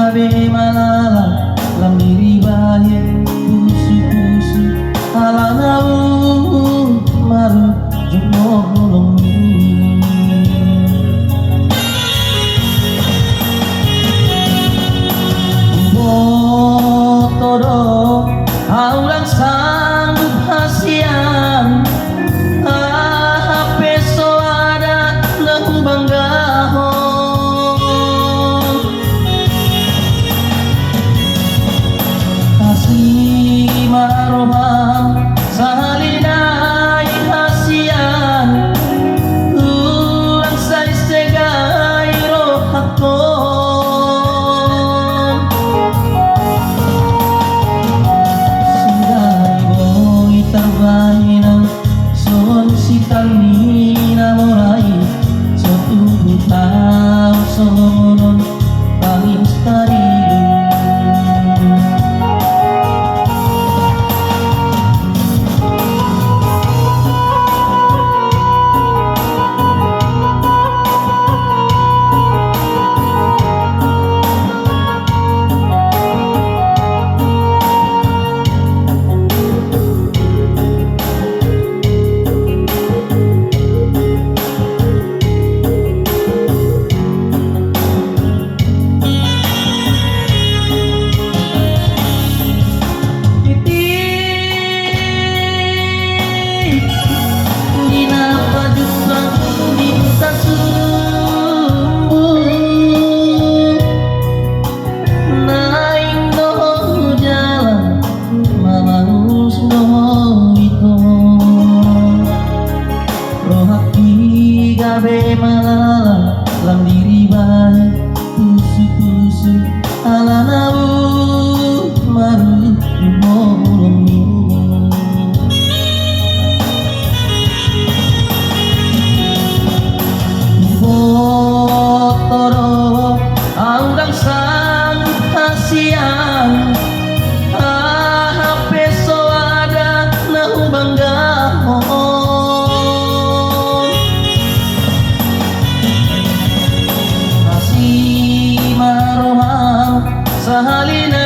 gabe malala lam diri baye pusu-pusu alanau maru jumolong botoro aulang sanggup hasian peso ada nang banggaho kasih maroham salinai hasian ulang sai segai rohakon sudai boy terbainang son si talmina morai suatu butau sonon tangis tarilu gabe malala lam diri bae pusu-pusu alanau maru jumolong botoro aulang sanggup hasian peso ada nang banggaho sahalina